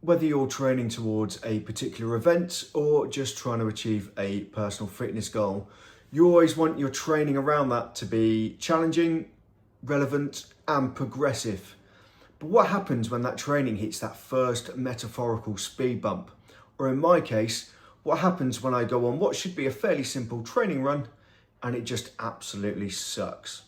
Whether you're training towards a particular event or just trying to achieve a personal fitness goal, you always want your training around that to be challenging, relevant, and progressive. But what happens when that training hits that first metaphorical speed bump? Or in my case, what happens when I go on what should be a fairly simple training run and it just absolutely sucks?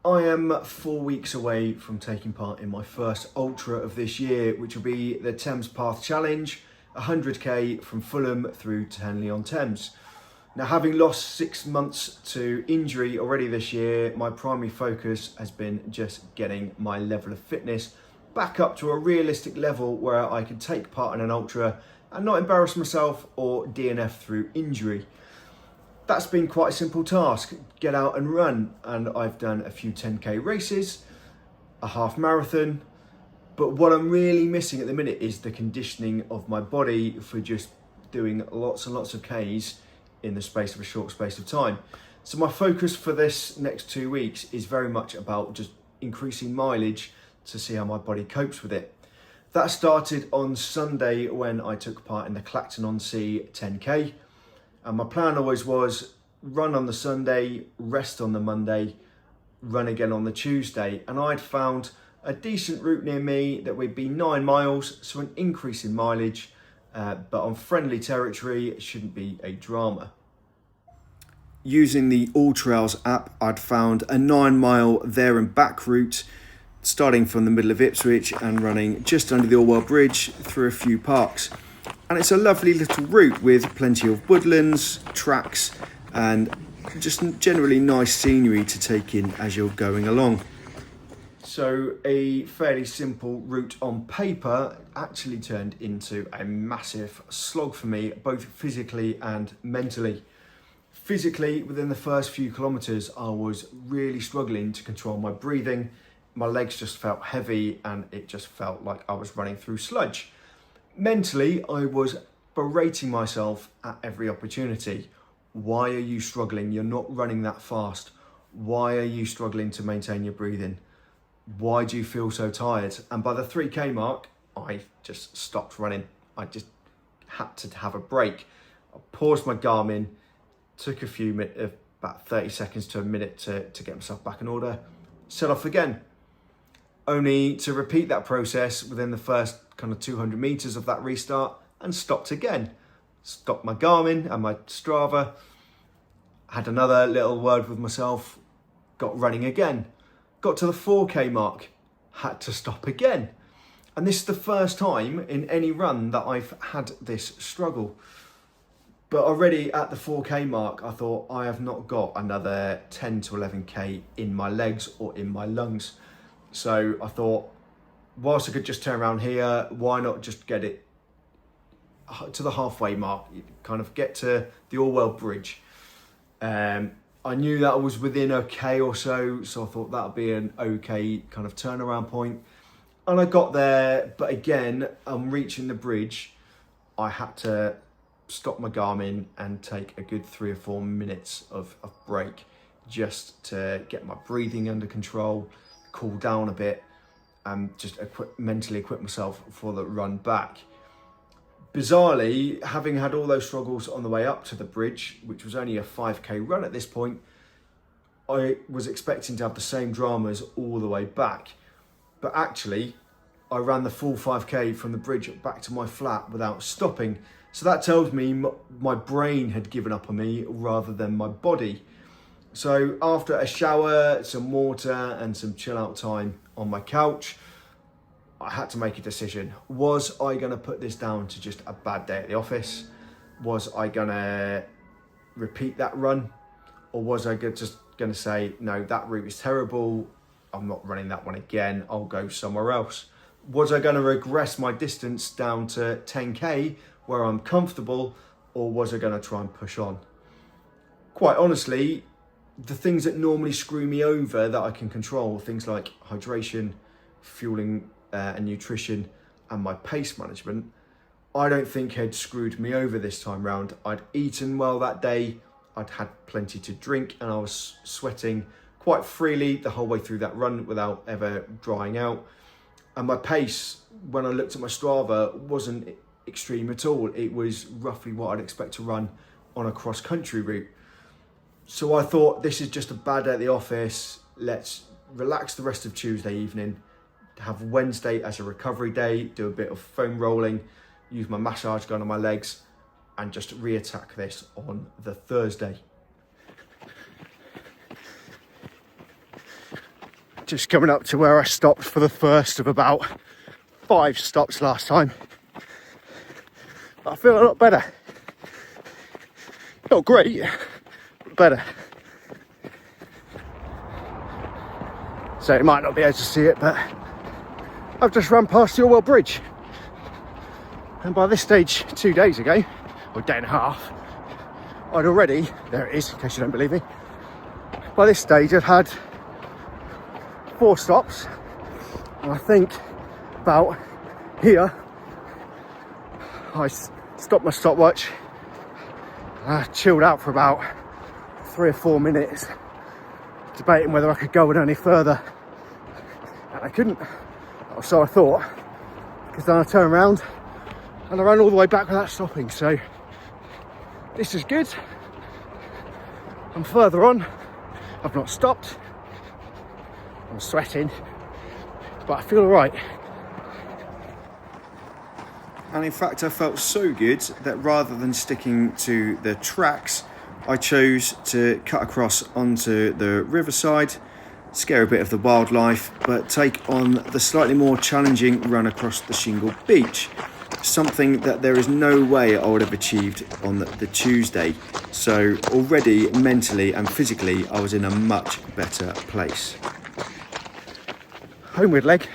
I am 4 weeks away from taking part in my first ultra of this year, which will be the Thames Path Challenge, 100k from Fulham through to Henley-on-Thames. Now, having lost 6 months to injury already this year, my primary focus has been just getting my level of fitness back up to a realistic level where I can take part in an ultra and not embarrass myself or DNF through injury. That's been quite a simple task, get out and run, and I've done a few 10k races, a half marathon, but what I'm really missing at the minute is the conditioning of my body for just doing lots and lots of Ks in the space of a short space of time. So my focus for this next 2 weeks is very much about just increasing mileage to see how my body copes with it. That started on Sunday when I took part in the Clacton-on-Sea 10k. And my plan always was run on the Sunday, rest on the Monday, run again on the Tuesday. And I'd found a decent route near me that would be 9 miles, so an increase in mileage, but on friendly territory, it shouldn't be a drama. Using the All Trails app, I'd found a 9-mile there and back route, starting from the middle of Ipswich and running just under the Orwell Bridge through a few parks. And it's a lovely little route with plenty of woodlands, tracks, and just generally nice scenery to take in as you're going along. So a fairly simple route on paper actually turned into a massive slog for me, both physically and mentally. Physically, within the first few kilometres, I was really struggling to control my breathing. My legs just felt heavy and it just felt like I was running through sludge. Mentally, I was berating myself at every opportunity. Why are you struggling? You're not running that fast. Why are you struggling to maintain your breathing? Why do you feel so tired? And by the 3k mark, I just stopped running. I just had to have a break. I paused my Garmin, took a few minutes, about 30 seconds to a minute to get myself back in order, set off again. Only to repeat that process within the first kind of 200 meters of that restart and stopped again. Stopped my Garmin and my Strava, had another little word with myself, got running again. Got to the 4k mark, had to stop again. And this is the first time in any run that I've had this struggle. But already at the 4k mark, I thought I have not got another 10 to 11k in my legs or in my lungs. So I thought, whilst I could just turn around here, why not just get it to the halfway mark, kind of get to the Orwell Bridge. I knew that I was within a K or so I thought that'd be an okay kind of turnaround point. And I got there, but again, I'm reaching the bridge. I had to stop my Garmin and take a good 3 or 4 minutes of break just to get my breathing under control, cool down a bit, and just mentally equip myself for the run back. Bizarrely, having had all those struggles on the way up to the bridge, which was only a 5k run at this point, I was expecting to have the same dramas all the way back. But actually, I ran the full 5k from the bridge back to my flat without stopping. So that tells me my brain had given up on me rather than my body. So after a shower, some water and some chill out time on my couch, I had to make a decision. Was I going to put this down to just a bad day at the office? Was I going to repeat that run? Or was I just going to say, no, that route is terrible. I'm not running that one again. I'll go somewhere else. Was I going to regress my distance down to 10k where I'm comfortable? Or was I going to try and push on? Quite honestly, the things that normally screw me over that I can control, things like hydration, fueling and nutrition, and my pace management, I don't think had screwed me over this time round. I'd eaten well that day, I'd had plenty to drink, and I was sweating quite freely the whole way through that run without ever drying out. And my pace, when I looked at my Strava, wasn't extreme at all. It was roughly what I'd expect to run on a cross-country route. So I thought, this is just a bad day at the office. Let's relax the rest of Tuesday evening, have Wednesday as a recovery day, do a bit of foam rolling, use my massage gun on my legs, and just re-attack this on the Thursday. Just coming up to where I stopped for the first of about 5 stops last time. But I feel a lot better. Not great, but better. So you might not be able to see it, but I've just run past the Orwell Bridge. And by this stage, 2 days ago, or a day and a half, I'd already, there it is, in case you don't believe me. By this stage, I'd had 4 stops, and I think about here, I stopped my stopwatch, and I chilled out for about 3 or 4 minutes, debating whether I could go any further, and I couldn't, or so I thought, because then I turned around and I ran all the way back without stopping. So this is good. I'm further on, I've not stopped, I'm sweating, but I feel all right. And in fact, I felt so good that rather than sticking to the tracks, I chose to cut across onto the riverside, scare a bit of the wildlife, but take on the slightly more challenging run across the shingle beach. Something that there is no way I would have achieved on the Tuesday. So already mentally and physically, I was in a much better place. Homeward leg.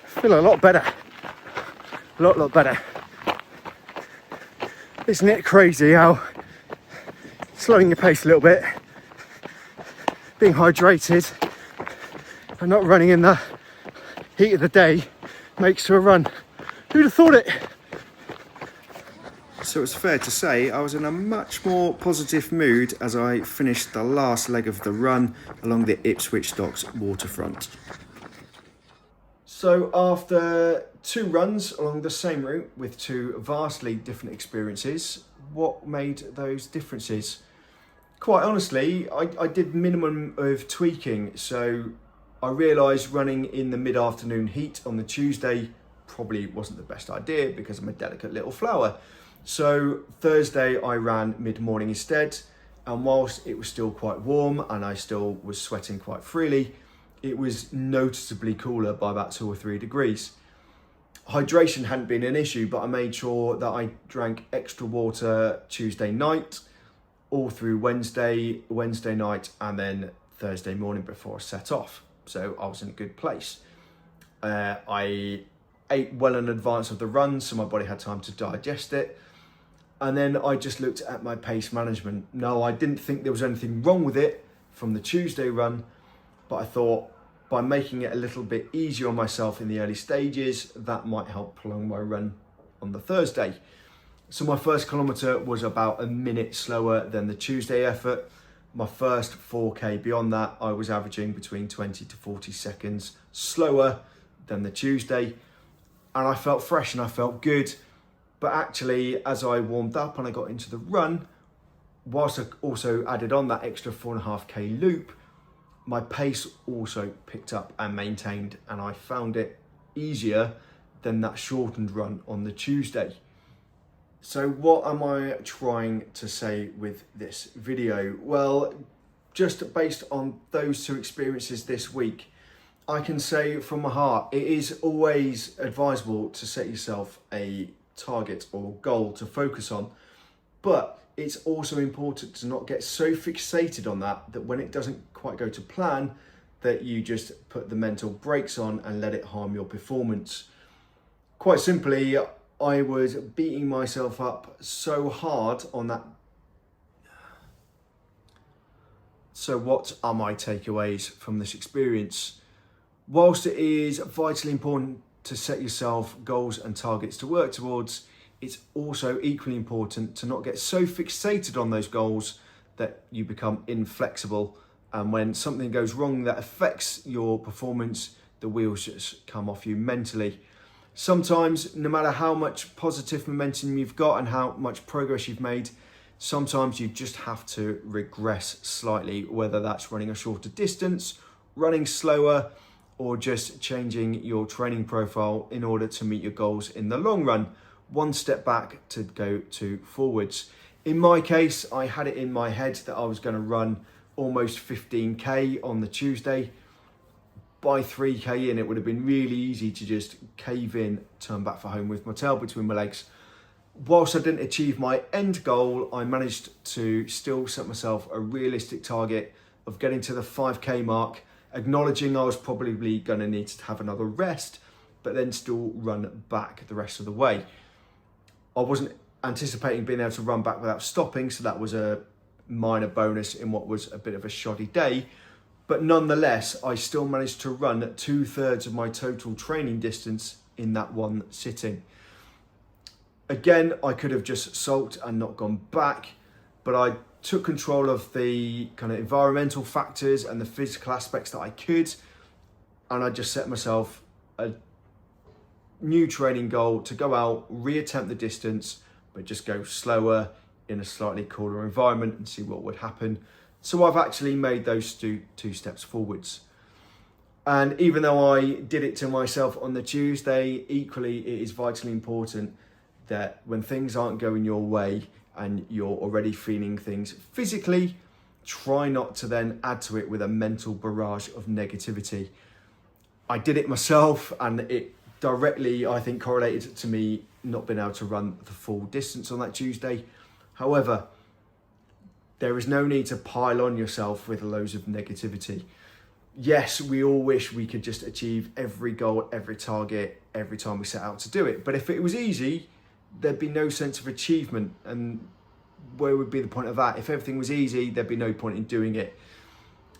Feel a lot better. A lot better. Isn't it crazy how slowing your pace a little bit, being hydrated and not running in the heat of the day makes to a run. Who'd have thought it? So it's fair to say I was in a much more positive mood as I finished the last leg of the run along the Ipswich Docks waterfront. So after 2 runs along the same route with 2 vastly different experiences, what made those differences? Quite honestly, I did minimum of tweaking. So I realised running in the mid-afternoon heat on the Tuesday probably wasn't the best idea because I'm a delicate little flower. So Thursday I ran mid-morning instead, and whilst it was still quite warm and I still was sweating quite freely, it was noticeably cooler by about 2 or 3 degrees. Hydration hadn't been an issue, but I made sure that I drank extra water Tuesday night, all through Wednesday night, and then Thursday morning before I set off. So I was in a good place. I ate well in advance of the run, so my body had time to digest it. And then I just looked at my pace management. No, I didn't think there was anything wrong with it from the Tuesday run, but I thought by making it a little bit easier on myself in the early stages, that might help prolong my run on the Thursday. So my first kilometre was about a minute slower than the Tuesday effort. My first 4K beyond that, I was averaging between 20 to 40 seconds slower than the Tuesday. And I felt fresh and I felt good. But actually, as I warmed up and I got into the run, whilst I also added on that extra 4.5K loop, my pace also picked up and maintained, and I found it easier than that shortened run on the Tuesday. So what am I trying to say with this video? Well, just based on those 2 experiences this week, I can say from my heart, it is always advisable to set yourself a target or goal to focus on, but it's also important to not get so fixated on that when it doesn't quite go to plan, that you just put the mental brakes on and let it harm your performance. Quite simply, I was beating myself up so hard on that. So what are my takeaways from this experience? Whilst it is vitally important to set yourself goals and targets to work towards, it's also equally important to not get so fixated on those goals that you become inflexible. And when something goes wrong that affects your performance, the wheels just come off you mentally. Sometimes, no matter how much positive momentum you've got and how much progress you've made, sometimes you just have to regress slightly, whether that's running a shorter distance, running slower, or just changing your training profile in order to meet your goals in the long run. One step back to go two forwards. In my case, I had it in my head that I was going to run almost 15k on the Tuesday. By 3k in, it would have been really easy to just cave in, turn back for home with my tail between my legs. Whilst I didn't achieve my end goal, I managed to still set myself a realistic target of getting to the 5k mark, acknowledging I was probably going to need to have another rest, but then still run back the rest of the way. I wasn't anticipating being able to run back without stopping, so that was a minor bonus in what was a bit of a shoddy day. But nonetheless, I still managed to run 2/3 of my total training distance in that one sitting. Again, I could have just sulked and not gone back, but I took control of the kind of environmental factors and the physical aspects that I could, and I just set myself a new training goal to go out, reattempt the distance, but just go slower in a slightly cooler environment and see what would happen. So I've actually made those two steps forwards. And even though I did it to myself on the Tuesday, equally it is vitally important that when things aren't going your way and you're already feeling things physically, try not to then add to it with a mental barrage of negativity. I did it myself, and it directly, I think, correlated to me not being able to run the full distance on that Tuesday. However, there is no need to pile on yourself with loads of negativity. Yes, we all wish we could just achieve every goal, every target, every time we set out to do it. But if it was easy, there'd be no sense of achievement. And where would be the point of that? If everything was easy, there'd be no point in doing it.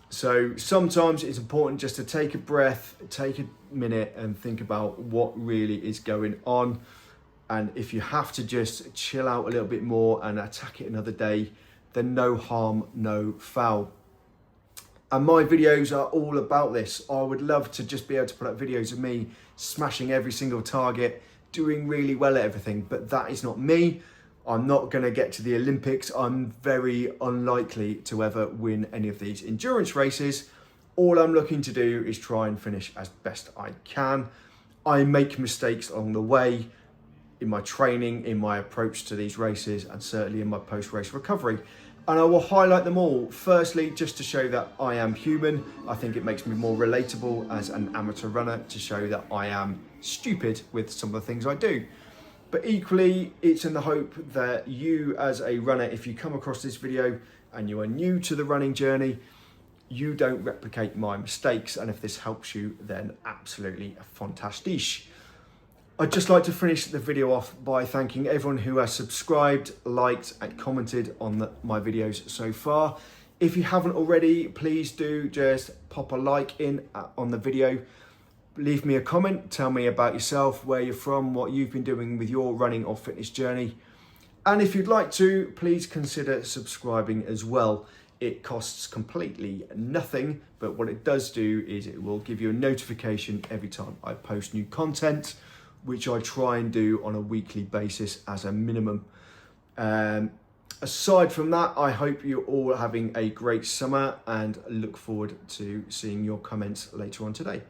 So sometimes it's important just to take a breath, take a minute and think about what really is going on. And if you have to just chill out a little bit more and attack it another day, then no harm, no foul. And my videos are all about this. I would love to just be able to put up videos of me smashing every single target, doing really well at everything, but that is not me. I'm not going to get to the Olympics. I'm very unlikely to ever win any of these endurance races. All I'm looking to do is try and finish as best I can. I make mistakes along the way in my training, in my approach to these races, and certainly in my post-race recovery. And I will highlight them all. Firstly, just to show that I am human. I think it makes me more relatable as an amateur runner to show that I am stupid with some of the things I do. But equally, it's in the hope that you as a runner, if you come across this video and you are new to the running journey, you don't replicate my mistakes. And if this helps you, then absolutely fantastic. I'd just like to finish the video off by thanking everyone who has subscribed, liked and commented on my videos so far. If you haven't already, please do just pop a like in on the video. Leave me a comment, tell me about yourself, where you're from, what you've been doing with your running or fitness journey. And if you'd like to, please consider subscribing as well. It costs completely nothing, but what it does do is it will give you a notification every time I post new content, which I try and do on a weekly basis as a minimum. Aside from that, I hope you're all having a great summer and look forward to seeing your comments later on today.